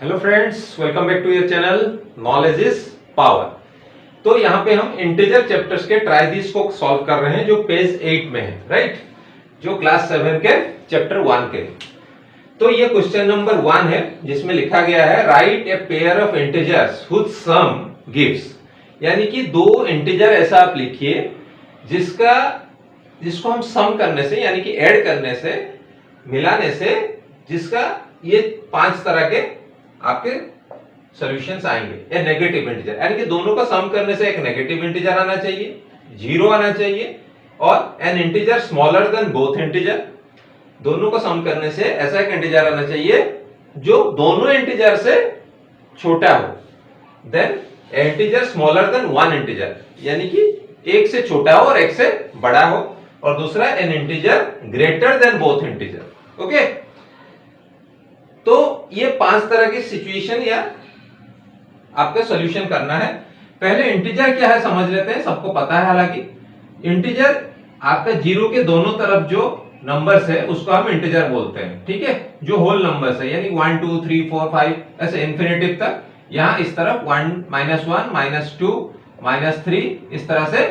Hello friends, welcome back to your channel knowledge is power. तो यहाँ पे हम इंटीजर चैप्टर्स के ट्राई दिस को सॉल्व कर रहे हैं जो पेज 8 में है, राइट, जो क्लास 7 के चैप्टर 1 के। तो ये क्वेश्चन नंबर 1 है जिसमें लिखा गया है write a pair of integers which sum gives, यानी कि दो इंटीजर ऐसा आप लिखिए जिसको हम सम करने से यानी कि ऐड करने से, मिलाने से, जिसका ये 5 तरह के आपके सॉल्यूशंस आएंगे। ए नेगेटिव इंटीजर यानी कि दोनों का सम करने से एक नेगेटिव इंटीजर आना चाहिए, जीरो आना चाहिए, और N integer smaller then both integer, दोनों का सम करने से ऐसा एक इंटीजर आना चाहिए जो दोनों इंटीजर से छोटा हो। Then integer smaller than one integer, यानी कि एक से छोटा हो और एक से बड़ा हो, और दूसरा N integer greater than both integer. Okay, तो ये 5 तरह की सिचुएशन या आपका सॉल्यूशन करना है। पहले इंटीजर क्या है समझ लेते हैं, सबको पता है हालांकि। इंटीजर आपका जीरो के दोनों तरफ जो नंबर्स है उसको हम इंटीजर बोलते हैं, ठीक है, जो होल नंबर्स है, यानी 1 2 3 4 5 ऐसे इंफिनिटिव तक। यहां इस तरफ 1 -1 -2 -3 इस तरह से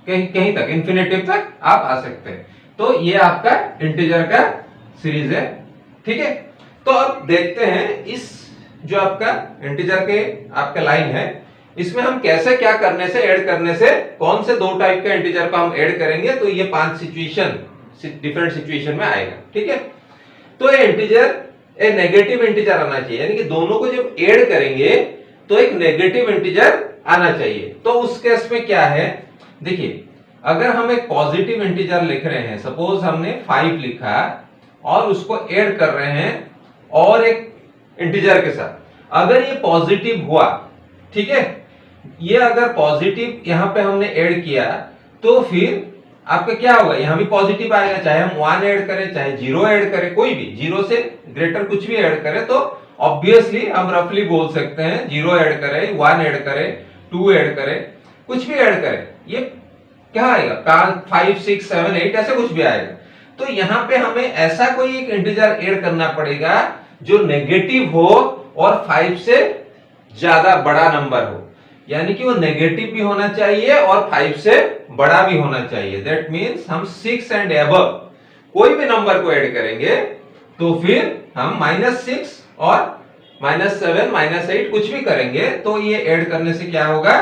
कहीं कहीं तक इंफिनिटिव तक आप आ सकते हैं। तो ये आपका इंटीजर का सीरीज है, ठीक है। तो अब देखते हैं इस जो आपका इंटीजर के आपका लाइन है, इसमें हम कैसे क्या करने से, ऐड करने से, कौन से दो टाइप का इंटीजर को हम ऐड करेंगे, तो ये 5 सिचुएशन डिफरेंट सिचुएशन में आएगा, ठीक है। तो ये इंटीजर ए नेगेटिव इंटीजर आना चाहिए, यानी कि दोनों को जब ऐड करेंगे तो एक नेगेटिव इंटीजर आना चाहिए। तो उस केस में क्या है, देखिए, अगर हम एक पॉजिटिव इंटीजर लिख रहे हैं, सपोज हमने 5 लिखा और उसको ऐड कर रहे हैं और एक इंटीजर के साथ, अगर ये पॉजिटिव हुआ, ठीक है, ये अगर पॉजिटिव यहां पे हमने ऐड किया तो फिर आपका क्या होगा, यहां भी पॉजिटिव आएगा, चाहे हम 1 ऐड करें चाहे 0 ऐड करें, कोई भी 0 से ग्रेटर कुछ भी ऐड करें, तो ऑब्वियसली हम रफली बोल सकते हैं 0 ऐड करें, 1 ऐड करें, 2 ऐड करें, कुछ भी ऐड करें, ये क्या आएगा, 5 6 7 8 ऐसे कुछ भी आएगा। तो यहां पे हमें ऐसा कोई एक इंटीजर ऐड करना पड़ेगा जो नेगेटिव हो और 5 से ज्यादा बड़ा नंबर हो, यानी कि वो नेगेटिव भी होना चाहिए और 5 से बड़ा भी होना चाहिए। दैट मींस हम 6 एंड अबव कोई भी नंबर को ऐड करेंगे तो फिर हम -6 और -7 -8 कुछ भी करेंगे तो ये ऐड करने से क्या होगा,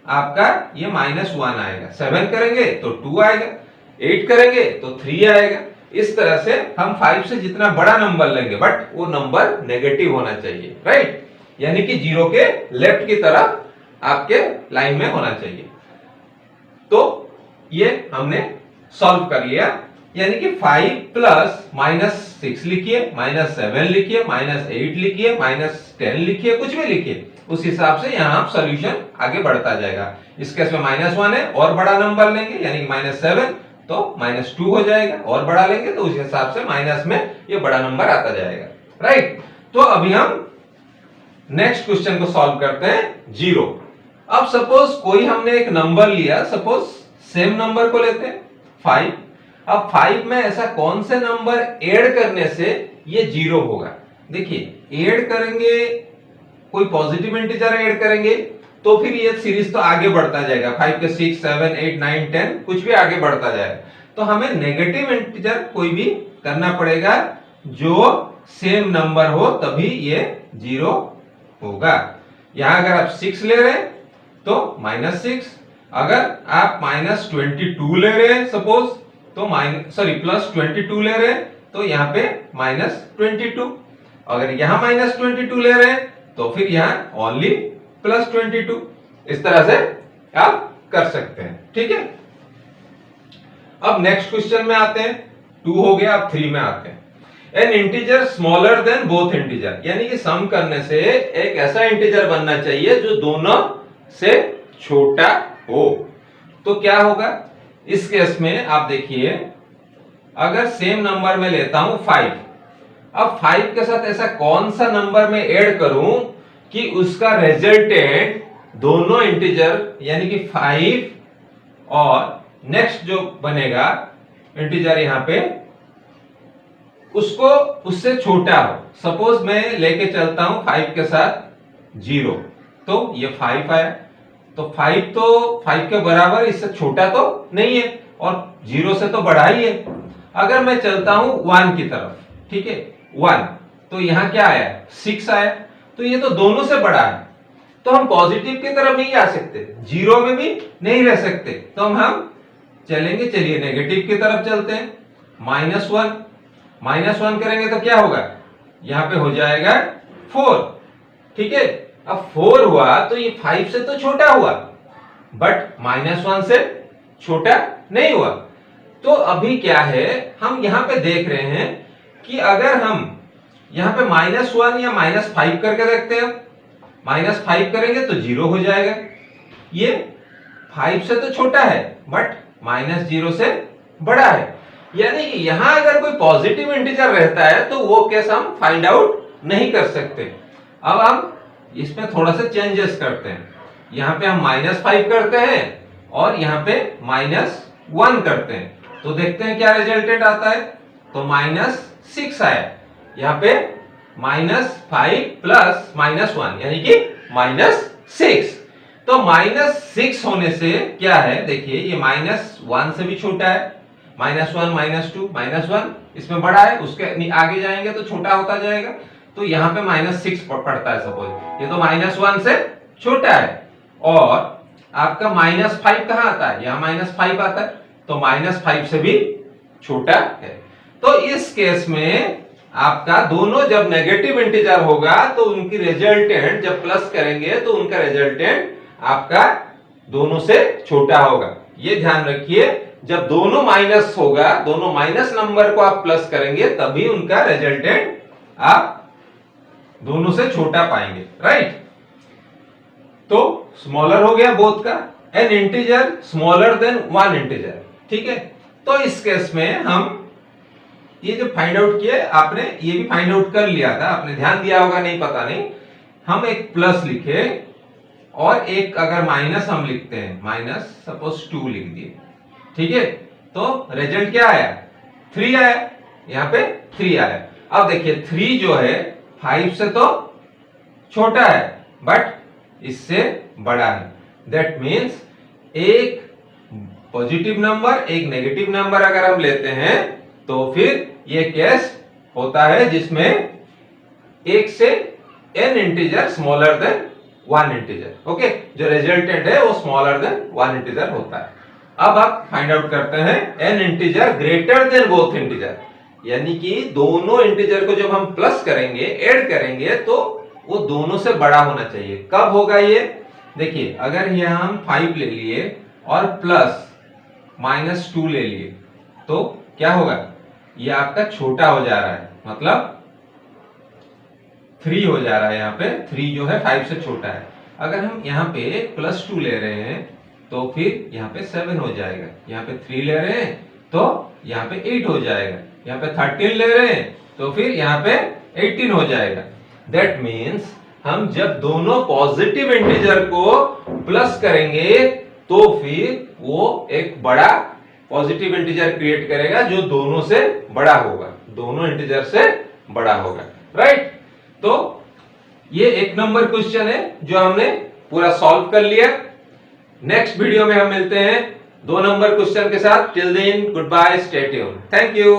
आपका ये -1 आएगा, 7 करेंगे तो 2 आएगा, 8 करेंगे तो 3 आएगा। इस तरह से हम 5 से जितना बड़ा नंबर लेंगे बट वो नंबर नेगेटिव होना चाहिए, राइट, यानी कि 0 के लेफ्ट की तरफ आपके लाइन में होना चाहिए। तो ये हमने सॉल्व कर लिया, यानी कि 5 प्लस -6 लिखिए, -7 लिखिए, -8 लिखिए, -10 लिखिए, कुछ भी लिखिए, उस हिसाब से यहां आप सॉल्यूशन आगे बढ़ता जाएगा। इस केस में -1 है, और बड़ा नंबर लेंगे यानी कि -7 तो -2 हो जाएगा, और बढ़ा लेंगे तो उस हिसाब से माइनस में ये बड़ा नंबर आता जाएगा, राइट। तो अभी हम नेक्स्ट क्वेश्चन को सॉल्व करते हैं, 0। अब सपोज कोई हमने एक नंबर लिया, सपोज सेम नंबर को लेते हैं 5। अब 5 में ऐसा कौन से नंबर ऐड करने से ये 0 होगा, देखिए, ऐड करेंगे कोई पॉजिटिव इंटीजर ऐड करेंगे तो फिर ये सीरीज तो आगे बढ़ता जाएगा, 5 के 6 7 8 9 10 कुछ भी आगे बढ़ता जाएगा। तो हमें नेगेटिव इंटीजर कोई भी करना पड़ेगा जो सेम नंबर हो, तभी ये 0 होगा। यहां अगर आप 6 ले रहे हैं तो -6, अगर आप -22 ले रहे हैं सपोज तो +22 ले रहे हैं तो यहाँ पे -22, अगर यहां -22 ले रहे हैं तो फिर यहां ओनली +22। इस तरह से आप कर सकते हैं, ठीक है। अब नेक्स्ट क्वेश्चन में आते हैं, 2 हो गया, अब 3 में आते हैं। N integer smaller then both integer, यानी कि सम करने से एक ऐसा इंटीजर बनना चाहिए जो दोनों से छोटा हो। तो क्या होगा इस केस में, आप देखिए, अगर सेम नंबर में लेता हूं 5, अब 5 के साथ ऐसा कौन सा नंबर में ऐड करूं कि उसका रिजल्टेंट दोनों इंटीजर यानी कि 5 और नेक्स्ट जो बनेगा इंटीजर यहां पे उसको उससे छोटा हो। सपोज मैं लेके चलता हूं 5 के साथ 0, तो ये 5 आया, तो 5 के बराबर, इससे छोटा तो नहीं है और 0 से तो बड़ा ही है। अगर मैं चलता हूं 1 की तरफ, ठीक है 1, तो यहां क्या आया 6 आया, तो ये तो दोनों से बड़ा है, तो हम पॉजिटिव की तरफ नहीं आ सकते, 0 में भी नहीं रह सकते, तो हम चलेंगे, चलिए नेगेटिव की तरफ चलते हैं। -1, -1 करेंगे तो क्या होगा, यहां पे हो जाएगा 4, ठीक है। अब 4 हुआ तो ये 5 से तो छोटा हुआ, बट -1 से छोटा नहीं हुआ। तो अभी क्या है, हम यहां पे देख रहे हैं कि अगर हम यहां पे -1 या -5 करके देखते हैं, -5 करेंगे तो 0 हो जाएगा, ये 5 से तो छोटा है बट -0 से बड़ा है, यानी कि यहां अगर कोई पॉजिटिव इंटीजर रहता है तो वो केस हम फाइंड आउट नहीं कर सकते। अब हम इसमें थोड़ा सा चेंजेस करते हैं, यहां पे हम -5 करते हैं और यहां पे -1 करते हैं, तो देखते हैं क्या रिजल्टेंट आता है, तो -6 आया, यहां पे -5 प्लस -1 यानी कि -6। तो -6 होने से क्या है, देखिए ये -1 से भी छोटा है, -1 -2 -1 इसमें बड़ा है, उसके आगे जाएंगे तो छोटा होता जाएगा, तो यहां पे -6 पड़ता है। सपोज ये तो -1 से छोटा है, और आपका -5 कहां आता है, यहां -5 आता है, तो -5 से भी छोटा है। तो इस केस में आपका दोनों जब नेगेटिव इंटीजर होगा तो उनकी रिजल्टेंट जब प्लस करेंगे तो उनका रिजल्टेंट आपका दोनों से छोटा होगा। ये ध्यान रखिए, जब दोनों माइनस होगा, दोनों माइनस नंबर को आप प्लस करेंगे तभी उनका रिजल्टेंट आप दोनों से छोटा पाएंगे, राइट। तो स्मॉलर हो गया बोथ का, N integer smaller than one integer, ठीक है। तो इस केस में हम ये जो फाइंड आउट किए, आपने ये भी फाइंड आउट कर लिया था, आपने ध्यान दिया होगा नहीं पता नहीं, हम एक प्लस लिखे और एक अगर माइनस हम लिखते हैं, माइनस सपोज 2 लिख दिए, ठीक है, तो रिजल्ट क्या आया 3 आया, यहां पे 3 आया। अब देखिए 3 जो है 5 से तो छोटा है बट इससे बड़ा है, दैट मीन्स एक पॉजिटिव नंबर एक नेगेटिव नंबर अगर हम लेते हैं तो फिर ये केस होता है जिसमें एक से n integer smaller than one integer, okay, जो रिजल्टेंट है वो स्मॉलर देन वन इंटीजर होता है। अब आप फाइंड आउट करते हैं n integer greater than both integer, यानी कि दोनों इंटीजर को जब हम प्लस करेंगे, ऐड करेंगे, तो वो दोनों से बड़ा होना चाहिए। कब होगा ये, देखिए अगर यहां हम 5 ले लिए और प्लस -2 ले लिए तो क्या होगा, ये आपका छोटा हो जा रहा है, मतलब 3 हो जा रहा है, यहाँ पे 3 जो है 5 से छोटा है। अगर हम यहाँ पे +2 ले रहे हैं तो फिर यहाँ पे 7 हो जाएगा, यहाँ पे 3 ले रहे हैं तो यहाँ पे 8 हो जाएगा, यहाँ पे 13 ले रहे हैं तो फिर यहाँ पे 18 हो जाएगा। दैट मीन्स हम जब दोनों पॉजिटिव इंटीजर को प्लस करेंगे तो फिर वो एक बड़ा पॉजिटिव इंटीजर क्रिएट करेगा जो दोनों से बड़ा होगा, दोनों इंटीजर से बड़ा होगा, राइट। तो ये 1 नंबर क्वेश्चन है जो हमने पूरा सॉल्व कर लिया। नेक्स्ट वीडियो में हम मिलते हैं 2 नंबर क्वेश्चन के साथ। Till then goodbye, stay tuned, thank you.